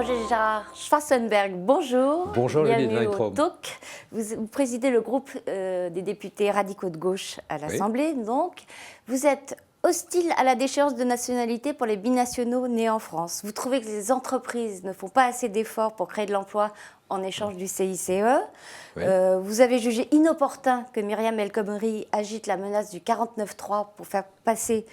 Roger Gérard Schwarzenberg, bonjour. Bonjour, bienvenue au Talk. Vous présidez le groupe des députés radicaux de gauche à l'Assemblée. Oui. Donc, vous êtes hostile à la déchéance de nationalité pour les binationaux nés en France. Vous trouvez que les entreprises ne font pas assez d'efforts pour créer de l'emploi en échange du CICE. Oui. Vous avez jugé inopportun que Myriam El Khomri agite la menace du 49.3 pour faire passer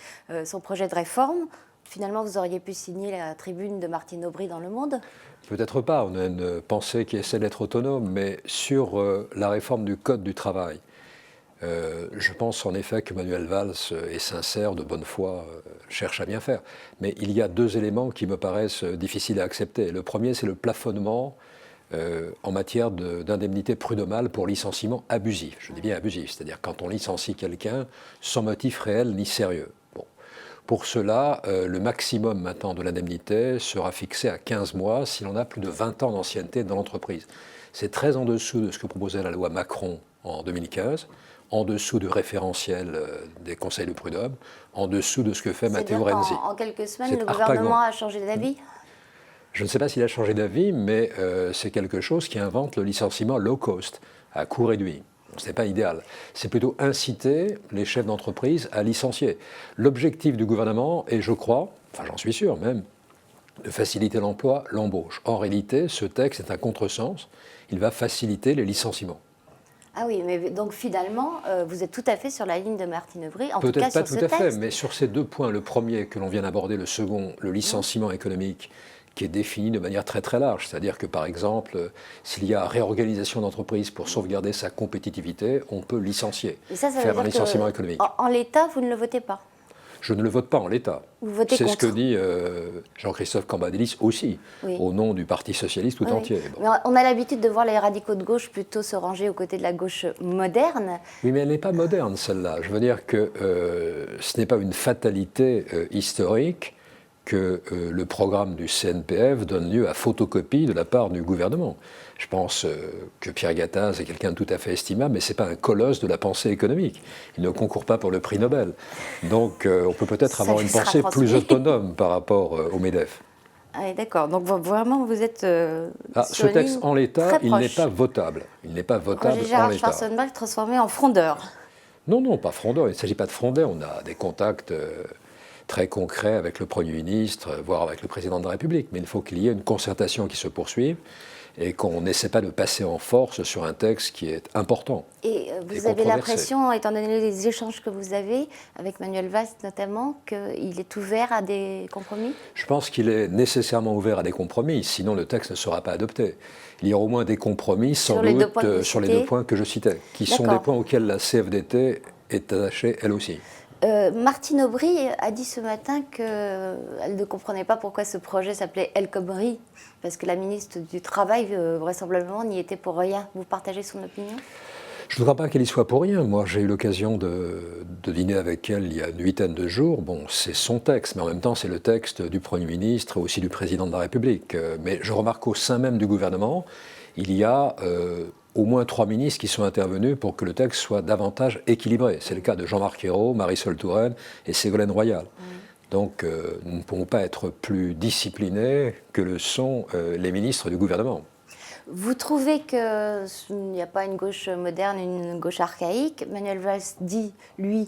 son projet de réforme. Finalement, vous auriez pu signer la tribune de Martine Aubry dans Le Monde? Peut-être pas, on a une pensée qui essaie d'être autonome, mais sur la réforme du Code du travail, je pense en effet que Manuel Valls est sincère, de bonne foi, cherche à bien faire. Mais il y a deux éléments qui me paraissent difficiles à accepter. Le premier, c'est le plafonnement en matière d'indemnité prud'homale pour licenciement abusif. Je dis bien abusif, c'est-à-dire quand on licencie quelqu'un sans motif réel ni sérieux. Pour cela, le maximum maintenant de l'indemnité sera fixé à 15 mois si l'on a plus de 20 ans d'ancienneté dans l'entreprise. C'est très en dessous de ce que proposait la loi Macron en 2015, en dessous du référentiel des conseils de prud'homme, en dessous de ce que fait Matteo Renzi. En quelques semaines, le gouvernement a changé d'avis? Je ne sais pas s'il a changé d'avis, mais c'est quelque chose qui invente le licenciement low cost, à coût réduit. Ce n'est pas idéal. C'est plutôt inciter les chefs d'entreprise à licencier. L'objectif du gouvernement est, je crois, enfin j'en suis sûr même, de faciliter l'emploi, l'embauche. En réalité, ce texte est un contresens. Il va faciliter les licenciements. Ah oui, mais donc finalement, vous êtes tout à fait sur la ligne de Martine Aubry, en tout cas sur ce texte. Peut-être pas tout à fait, mais sur ces deux points, le premier que l'on vient d'aborder, le second, le licenciement économique, qui est défini de manière très très large. C'est-à-dire que par exemple, s'il y a réorganisation d'entreprise pour sauvegarder sa compétitivité, on peut licencier, faire un licenciement économique. En l'état, vous ne le votez pas? Je ne le vote pas en l'état. C'est ce que dit Jean-Christophe Cambadélis aussi, oui, au nom du Parti socialiste tout entier. Bon. Mais on a l'habitude de voir les radicaux de gauche plutôt se ranger aux côtés de la gauche moderne. Oui, mais elle n'est pas moderne, celle-là. Je veux dire que ce n'est pas une fatalité historique que le programme du CNPF donne lieu à photocopie de la part du gouvernement. Je pense que Pierre Gattaz est quelqu'un de tout à fait estimable, mais ce n'est pas un colosse de la pensée économique. Il ne concourt pas pour le prix Nobel. Donc on peut peut-être avoir une pensée plus autonome par rapport au MEDEF. Ah oui, d'accord. Donc vraiment, vous êtes ce texte en l'état, il n'est pas votable. Il n'est pas votable en l'état. Gérard Schwarzenberg transformé en frondeur. Non, non, pas frondeur. Il ne s'agit pas de fronder. On a des contacts très concret avec le Premier ministre, voire avec le Président de la République. Mais il faut qu'il y ait une concertation qui se poursuive et qu'on n'essaie pas de passer en force sur un texte qui est important. Et vous avez l'impression, étant donné les échanges que vous avez avec Manuel Valls notamment, qu'il est ouvert à des compromis? Je pense qu'il est nécessairement ouvert à des compromis, sinon le texte ne sera pas adopté. Il y aura au moins des compromis, sans doute, sur les deux points que je citais, qui sont des points auxquels la CFDT est attachée elle aussi. Martine Aubry a dit ce matin qu'elle ne comprenait pas pourquoi ce projet s'appelait El Khomri, parce que la ministre du Travail, vraisemblablement, n'y était pour rien. Vous partagez son opinion? Je ne voudrais pas qu'elle y soit pour rien. Moi, j'ai eu l'occasion de dîner avec elle il y a une huitaine de jours. Bon, c'est son texte, mais en même temps, c'est le texte du Premier ministre, aussi du Président de la République. Mais je remarque qu'au sein même du gouvernement, il y a au moins 3 ministres qui sont intervenus pour que le texte soit davantage équilibré. C'est le cas de Jean-Marc Ayrault, Marisol Touraine et Ségolène Royal. Donc nous ne pouvons pas être plus disciplinés que le sont les ministres du gouvernement. Vous trouvez qu'il n'y a pas une gauche moderne, une gauche archaïque? Manuel Valls dit, lui,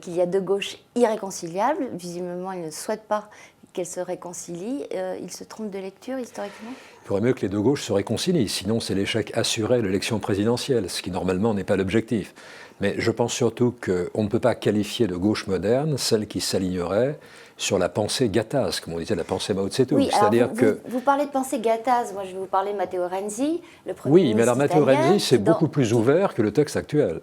qu'il y a deux gauches irréconciliables. Visiblement, il ne souhaite pas qu'elles se réconcilient. Il se trompe de lecture, historiquement? Il faudrait mieux que les deux gauches se réconcilient, sinon c'est l'échec assuré de l'élection présidentielle, ce qui normalement n'est pas l'objectif. Mais je pense surtout qu'on ne peut pas qualifier de gauche moderne celle qui s'alignerait sur la pensée Gattaz, comme on disait, la pensée Mao Tse-tung. Oui, vous parlez de pensée Gattaz, moi je vais vous parler de Matteo Renzi, le Premier ministre Oui, mais alors Matteo Renzi, c'est beaucoup plus ouvert que le texte actuel.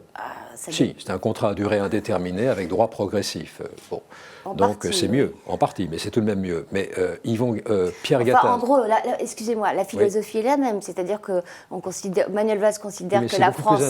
Si, c'est un contrat à durée indéterminée avec droit progressif. Bon. Donc c'est mieux, en partie, mais c'est tout de même mieux. Mais Pierre Gattaz... En gros, excusez-moi, la philosophie est la même, c'est-à-dire que Manuel Valls considère que la France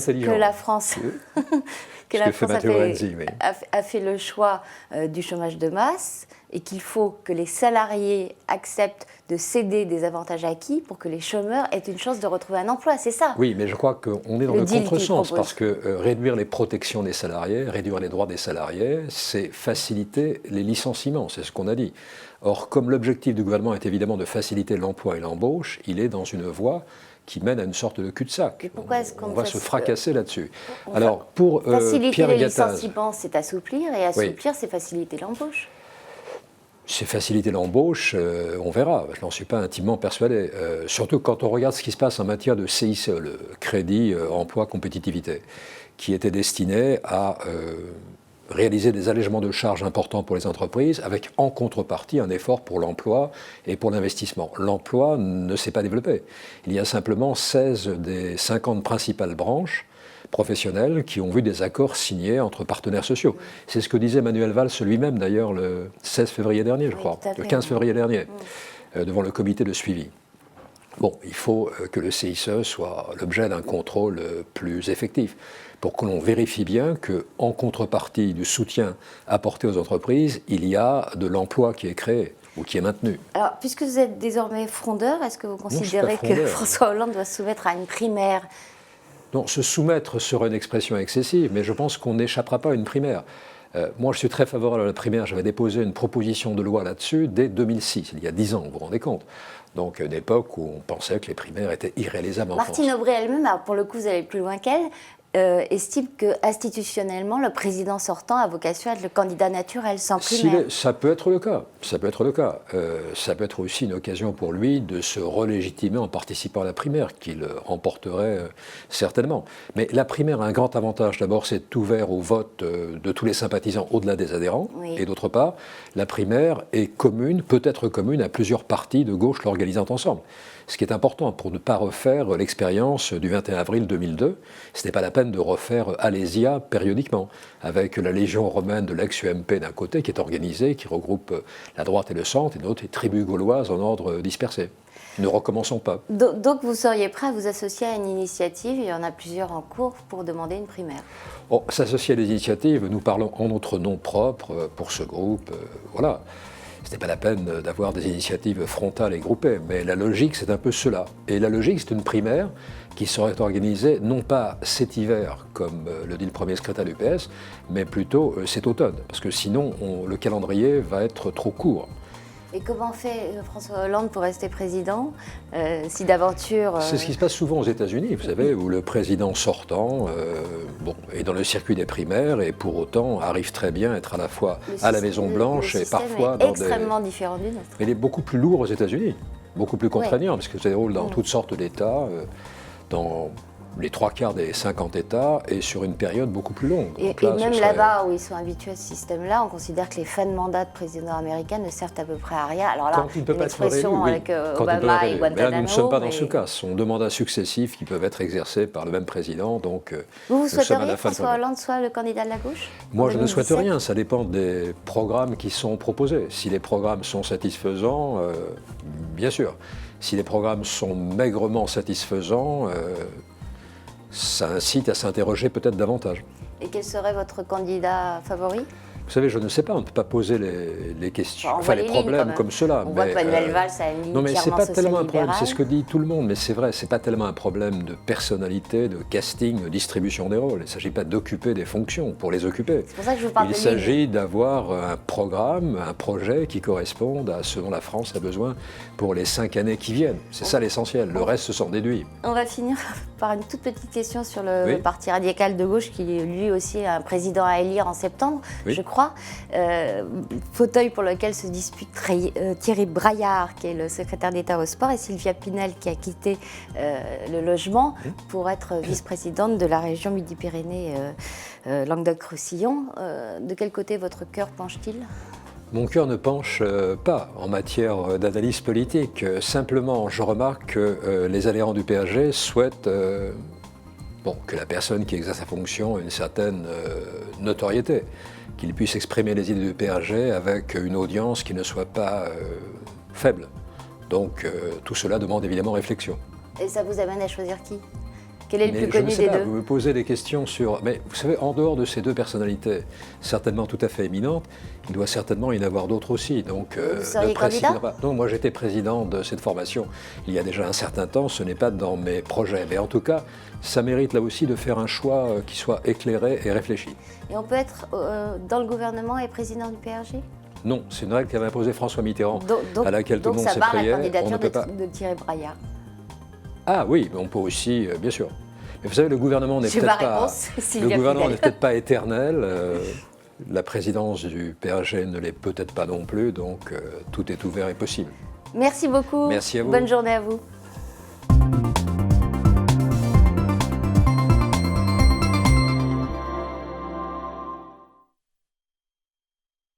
a fait le choix du chômage de masse, et qu'il faut que les salariés acceptent de céder des avantages acquis pour que les chômeurs aient une chance de retrouver un emploi, c'est ça? Oui, mais je crois qu'on est dans le contresens, parce que réduire les protections des salariés, réduire les droits des salariés, c'est faciliter les licenciements, c'est ce qu'on a dit. Or, comme l'objectif du gouvernement est évidemment de faciliter l'emploi et l'embauche, il est dans une voie qui mène à une sorte de cul-de-sac. On va se fracasser là-dessus. Alors, pour faciliter Pierre les Gattaz, licenciements, c'est assouplir, et assouplir, c'est faciliter l'embauche. C'est faciliter l'embauche, on verra. Je n'en suis pas intimement persuadé. Surtout quand on regarde ce qui se passe en matière de CICE, le Crédit Emploi Compétitivité, qui était destiné à réaliser des allègements de charges importants pour les entreprises, avec en contrepartie un effort pour l'emploi et pour l'investissement. L'emploi ne s'est pas développé. Il y a simplement 16 des 50 principales branches professionnels qui ont vu des accords signés entre partenaires sociaux. C'est ce que disait Manuel Valls lui-même, d'ailleurs, le 16 février dernier, je crois, le 15 février dernier, devant le comité de suivi. Bon, il faut que le CICE soit l'objet d'un contrôle plus effectif, pour que l'on vérifie bien qu'en contrepartie du soutien apporté aux entreprises, il y a de l'emploi qui est créé ou qui est maintenu. Alors, puisque vous êtes désormais frondeur, est-ce que vous considérez que François Hollande doit se soumettre à une primaire ? Non, se soumettre serait une expression excessive, mais je pense qu'on n'échappera pas à une primaire. Moi, je suis très favorable à la primaire. J'avais déposé une proposition de loi là-dessus dès 2006, il y a 10 ans, vous vous rendez compte. Donc, une époque où on pensait que les primaires étaient irréalisables en France. Martine Aubry elle-même, alors pour le coup, vous allez plus loin qu'elle, estime que institutionnellement, le président sortant a vocation à être le candidat naturel sans primaire. Ça peut être le cas. Ça peut être le cas. Ça peut être aussi une occasion pour lui de se relégitimer en participant à la primaire, qu'il remporterait certainement. Mais la primaire a un grand avantage. D'abord, c'est ouvert au vote de tous les sympathisants au-delà des adhérents. Oui. Et d'autre part, la primaire est commune, peut être commune à plusieurs partis de gauche l'organisant ensemble. Ce qui est important pour ne pas refaire l'expérience du 21 avril 2002. Ce n'est pas la peine de refaire Alésia périodiquement, avec la Légion romaine de l'ex-UMP d'un côté qui est organisée, qui regroupe la droite et le centre, et de l'autre les tribus gauloises en ordre dispersé. Ne recommençons pas. Donc vous seriez prêt à vous associer à une initiative, il y en a plusieurs en cours, pour demander une primaire? S'associer à des initiatives, nous parlons en notre nom propre pour ce groupe, voilà. Ce n'est pas la peine d'avoir des initiatives frontales et groupées, mais la logique, c'est un peu cela. Et la logique, c'est une primaire qui serait organisée, non pas cet hiver, comme le dit le premier secrétaire du PS, mais plutôt cet automne, parce que sinon, le calendrier va être trop court. Et comment fait François Hollande pour rester président si d'aventure... C'est ce qui se passe souvent aux États-Unis, vous savez, où le président sortant est dans le circuit des primaires et pour autant arrive très bien à être à la fois à la Maison-Blanche et parfois dans extrêmement différent du nôtre. Mais il est beaucoup plus lourd aux États-Unis, beaucoup plus contraignant, parce que ça déroule dans toutes sortes d'États, dans les 3/4 des 50 États et sur une période beaucoup plus longue. Et même là-bas où ils sont habitués à ce système-là, on considère que les fins de mandat de président américain ne servent à peu près à rien. Alors là, quand il ne peut pas être réélu, avec Obama et Guantanamo. Mais là, nous ne sommes pas dans ce cas. Ce sont deux mandats successifs qui peuvent être exercés par le même président. Donc, vous souhaiteriez que François Hollande soit le candidat de la gauche? Moi, je ne souhaite rien. Ça dépend des programmes qui sont proposés. Si les programmes sont satisfaisants, bien sûr. Si les programmes sont maigrement satisfaisants, ça incite à s'interroger peut-être davantage. Et quel serait votre candidat favori? Vous savez, je ne sais pas, on ne peut pas poser les questions, les problèmes comme cela. On voit que Manuel Valls a une ligne non, mais c'est pas tellement un problème, c'est ce que dit tout le monde, mais c'est vrai, c'est pas tellement un problème de personnalité, de casting, de distribution des rôles. Il ne s'agit pas d'occuper des fonctions pour les occuper. C'est pour ça que je vous parle Il s'agit d'avoir un programme, un projet qui corresponde à ce dont la France a besoin pour les 5 années qui viennent. C'est ça l'essentiel, le reste s'en déduit. On va finir par une toute petite question sur le Parti radical de gauche, qui lui aussi a un président à élire en septembre, je crois. Fauteuil pour lequel se dispute Thierry Braillard, qui est le secrétaire d'État au sport, et Sylvia Pinel, qui a quitté le logement pour être vice-présidente de la région Midi-Pyrénées Languedoc-Roussillon. De quel côté votre cœur penche-t-il ? Mon cœur ne penche pas en matière d'analyse politique. Simplement, je remarque que les adhérents du PSG souhaitent que la personne qui exerce sa fonction ait une certaine notoriété, qu'il puisse exprimer les idées du PSG avec une audience qui ne soit pas faible. Donc tout cela demande évidemment réflexion. Et ça vous amène à choisir qui ? Quel est le Mais plus je ne connu sais des pas, deux? vous me posez des questions sur... Mais vous savez, en dehors de ces deux personnalités, certainement tout à fait éminentes, il doit certainement y en avoir d'autres aussi. Donc, Vous seriez ne précisez candidat? pas. Non, moi j'étais président de cette formation il y a déjà un certain temps, ce n'est pas dans mes projets. Mais en tout cas, ça mérite là aussi de faire un choix qui soit éclairé et réfléchi. Et on peut être dans le gouvernement et président du PRG? Non, c'est une règle qu'avait imposée François Mitterrand, Donc, à laquelle tout le monde ça s'est barre la plié. On candidature ne peut pas... de Thierry Braillard. Ah oui, mais on peut aussi, bien sûr. Mais vous savez, le gouvernement n'est J'ai peut-être ma pas... réponse, s'il Le y a gouvernement fidèle. n'est peut-être pas éternel. La présidence du PRG ne l'est peut-être pas non plus, donc tout est ouvert et possible. Merci beaucoup. Merci à vous. Bonne journée à vous.